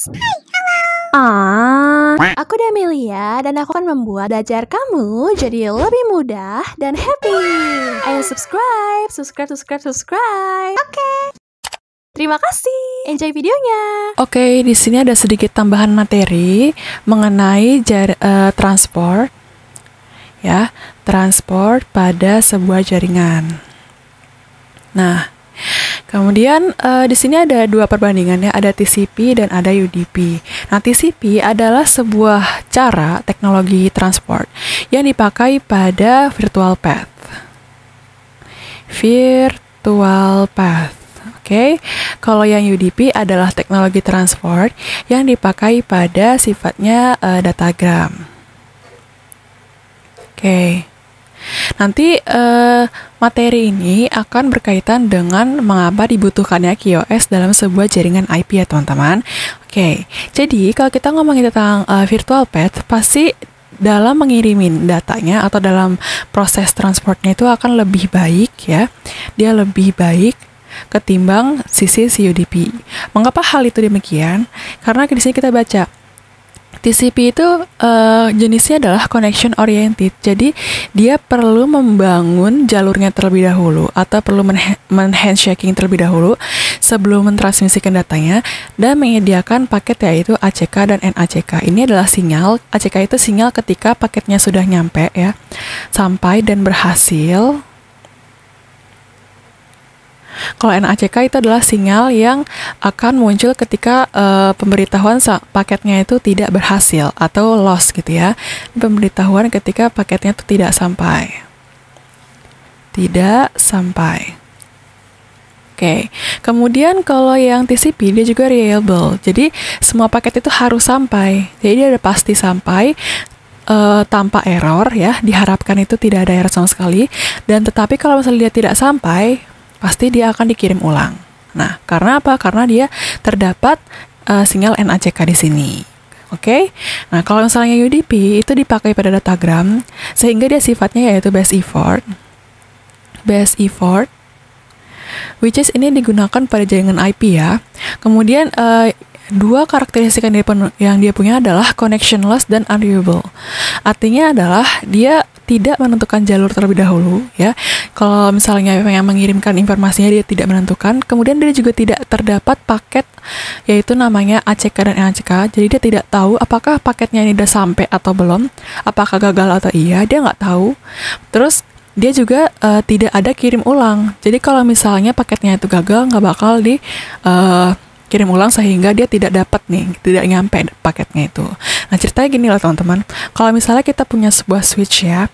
guys. Aku Damelia dan aku akan membuat belajar kamu jadi lebih mudah dan happy. Ayo subscribe. Oke. Terima kasih. Enjoy videonya. Oke, di sini ada sedikit tambahan materi mengenai transport. Ya, transport pada sebuah jaringan. Nah, kemudian di sini ada dua perbandingannya, ada TCP dan ada UDP. Nah, TCP adalah sebuah cara teknologi transport yang dipakai pada virtual path. Oke, kalau yang UDP adalah teknologi transport yang dipakai pada sifatnya datagram. Oke. Nanti materi ini akan berkaitan dengan mengapa dibutuhkannya QoS dalam sebuah jaringan IP ya teman-teman. Oke, jadi kalau kita ngomongin tentang virtual path, pasti dalam mengirimin datanya atau dalam proses transportnya itu akan lebih baik ya. Dia lebih baik ketimbang sisi UDP. Mengapa hal itu demikian? Karena di sini kita baca TCP itu jenisnya adalah connection oriented. Jadi dia perlu membangun jalurnya terlebih dahulu atau perlu handshaking terlebih dahulu sebelum mentransmisikan datanya dan menyediakan paket yaitu ACK dan NACK. Ini adalah sinyal. ACK itu sinyal ketika paketnya sudah nyampe ya, sampai dan berhasil. Kalau NACK itu adalah sinyal yang akan muncul ketika pemberitahuan paketnya itu tidak berhasil atau lost gitu ya. Pemberitahuan ketika paketnya itu tidak sampai. Oke. Kemudian kalau yang TCP dia juga reliable. Jadi semua paket itu harus sampai. Jadi dia udah pasti sampai tanpa error ya. Diharapkan itu tidak ada error sama sekali. Dan tetapi kalau misalnya dia tidak sampai, pasti dia akan dikirim ulang. Nah, karena apa? Karena dia terdapat sinyal NACK di sini. Oke? Nah, kalau misalnya UDP itu dipakai pada datagram, sehingga dia sifatnya yaitu base effort, which is ini digunakan pada jaringan IP ya. Kemudian dua karakteristik yang dia punya adalah connectionless dan unviewable. Artinya adalah dia tidak menentukan jalur terlebih dahulu ya. Kalau misalnya yang mengirimkan informasinya dia tidak menentukan, kemudian dia juga tidak terdapat paket yaitu namanya ACK dan NACK. Jadi dia tidak tahu apakah paketnya ini sudah sampai atau belum, apakah gagal atau iya, dia nggak tahu. Terus dia juga tidak ada kirim ulang. Jadi kalau misalnya paketnya itu gagal, nggak bakal kirim ulang sehingga dia tidak dapat nih, tidak nyampe paketnya itu. Nah, ceritanya gini loh teman-teman. Kalau misalnya kita punya sebuah switch ya,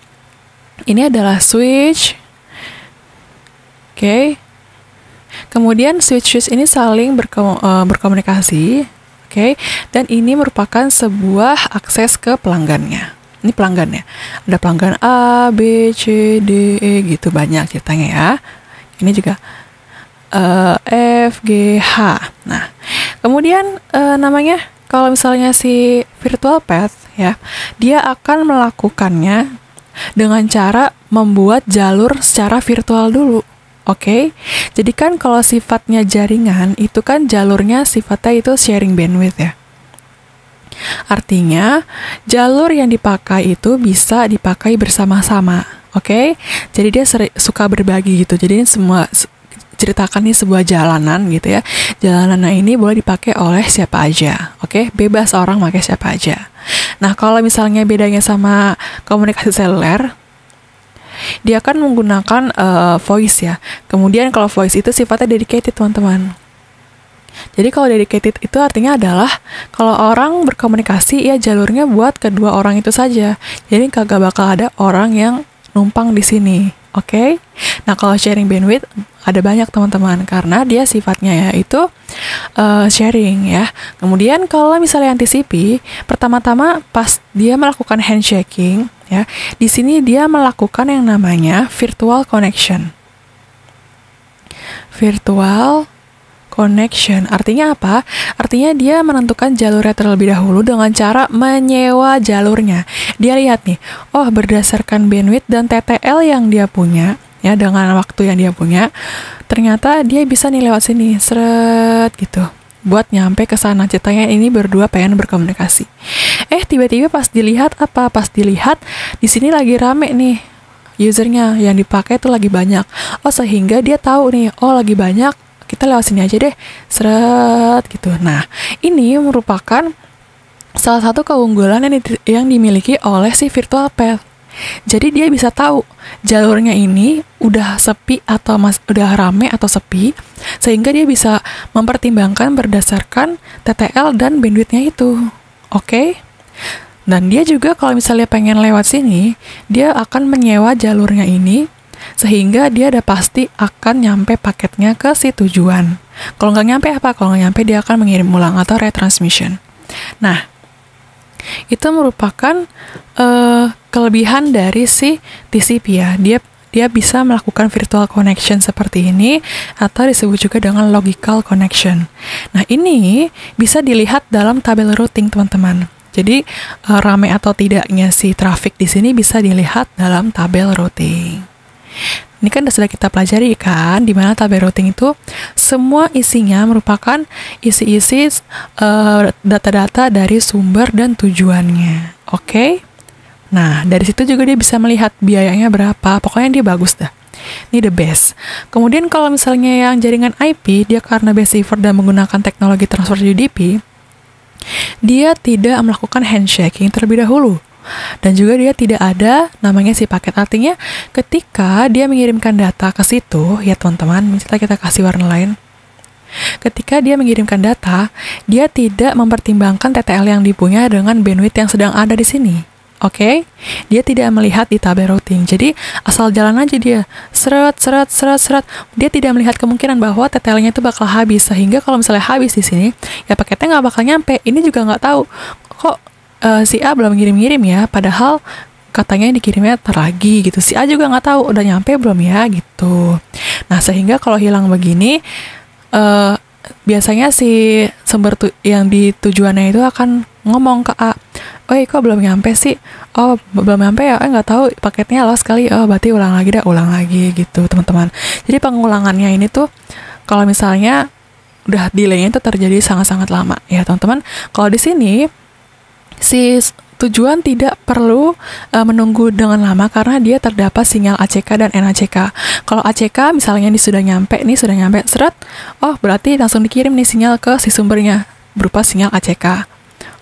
ini adalah switch. Oke. Kemudian switch ini saling berkomunikasi. Oke. Dan ini merupakan sebuah akses ke pelanggannya. Ini pelanggannya. Ada pelanggan A, B, C, D, E gitu banyak ceritanya ya. Ini juga F, G, H. Nah, kemudian namanya kalau misalnya si virtual path ya, dia akan melakukannya dengan cara membuat jalur secara virtual dulu. Oke? Jadi kan kalau sifatnya jaringan itu kan jalurnya sifatnya itu sharing bandwidth ya. Artinya jalur yang dipakai itu bisa dipakai bersama-sama. Oke? Jadi dia suka berbagi gitu. Jadi ini semua ceritakan nih sebuah jalanan gitu ya. Jalanan ini boleh dipakai oleh siapa aja. Oke? Bebas orang pakai siapa aja. Nah, kalau misalnya bedanya sama komunikasi seluler, dia akan menggunakan voice ya. Kemudian kalau voice itu sifatnya dedicated, teman-teman. Jadi kalau dedicated itu artinya adalah kalau orang berkomunikasi ya jalurnya buat kedua orang itu saja. Jadi kagak bakal ada orang yang numpang di sini. Oke? Nah, kalau sharing bandwidth ada banyak teman-teman karena dia sifatnya yaitu sharing ya. Kemudian kalau misalnya yang TCP, pertama-tama pas dia melakukan handshaking ya, di sini dia melakukan yang namanya virtual connection. Artinya apa? Artinya dia menentukan jalurnya terlebih dahulu dengan cara menyewa jalurnya. Dia lihat nih, oh berdasarkan bandwidth dan TTL yang dia punya, ya dengan waktu yang dia punya, ternyata dia bisa nih lewat sini, seret gitu. buat nyampe ke sana. Ceritanya ini berdua pengen berkomunikasi. Tiba-tiba pas dilihat di sini lagi rame nih usernya, yang dipakai tuh lagi banyak. Sehingga dia tahu nih, lagi banyak, kita lewat sini aja deh, seret gitu. Nah, ini merupakan salah satu keunggulan yang dimiliki oleh si virtual path. Jadi dia bisa tahu jalurnya ini udah sepi atau udah rame atau sepi, sehingga dia bisa mempertimbangkan berdasarkan TTL dan bandwidthnya itu. Oke? Dan dia juga kalau misalnya pengen lewat sini, dia akan menyewa jalurnya ini, sehingga dia udah pasti akan nyampe paketnya ke si tujuan. Kalau nggak nyampe apa? Kalau nggak nyampe dia akan mengirim ulang atau retransmission. Nah, itu merupakan kelebihan dari si TCP ya. Dia bisa melakukan virtual connection seperti ini, atau disebut juga dengan logical connection. Nah, ini bisa dilihat dalam tabel routing, teman-teman. Jadi ramai atau tidaknya si traffic di sini bisa dilihat dalam tabel routing. Ini kan sudah kita pelajari kan, di mana tabel routing itu semua isinya merupakan isi-isi data-data dari sumber dan tujuannya. Oke? Nah, dari situ juga dia bisa melihat biayanya berapa. Pokoknya dia bagus dah. Ini the best. Kemudian kalau misalnya yang jaringan IP, dia karena base saver dan menggunakan teknologi transfer UDP, dia tidak melakukan handshaking terlebih dahulu. Dan juga dia tidak ada namanya si paket. Artinya ketika dia mengirimkan data ke situ, ya teman-teman, misalnya kita kasih warna lain. Ketika dia mengirimkan data, dia tidak mempertimbangkan TTL yang dipunya dengan bandwidth yang sedang ada di sini. Oke? Dia tidak melihat di tabel routing. Jadi asal jalan aja dia, seret. Dia tidak melihat kemungkinan bahwa TTL-nya itu bakal habis, sehingga kalau misalnya habis di sini, ya paketnya nggak bakal nyampe. Ini juga nggak tahu kok si A belum ngirim-ngirim ya, padahal katanya dikirimnya lagi gitu. Si A juga nggak tahu udah nyampe belum ya gitu. Nah, sehingga kalau hilang begini, biasanya si sumber yang di tujuannya itu akan ngomong ke A, kok belum nyampe sih? Belum nyampe ya? Nggak tahu, paketnya lost kali. Berarti ulang lagi gitu, teman-teman. Jadi pengulangannya ini tuh, kalau misalnya udah delay-nya itu terjadi sangat-sangat lama ya, teman-teman. Kalau di sini si tujuan tidak perlu menunggu dengan lama karena dia terdapat sinyal ACK dan NACK. Kalau ACK misalnya ini sudah nyampe, seret, berarti langsung dikirim nih sinyal ke si sumbernya berupa sinyal ACK.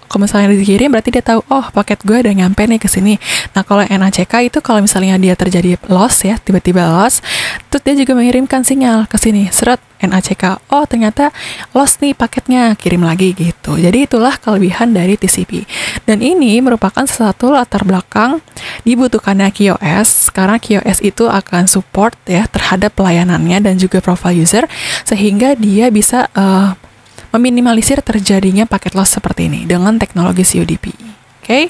Kalau misalnya dikirim berarti dia tahu, paket gue udah nyampe nih ke sini. Nah, kalau NACK itu kalau misalnya dia terjadi loss ya, tiba-tiba loss, terus dia juga mengirimkan sinyal ke sini, seret, NACK. Ternyata loss nih paketnya, kirim lagi gitu. Jadi itulah kelebihan dari TCP. Dan ini merupakan satu latar belakang dibutuhkannya QoS, karena QoS itu akan support ya terhadap pelayanannya dan juga profile user, sehingga dia bisa meminimalisir terjadinya paket loss seperti ini dengan teknologi CUDP. Oke?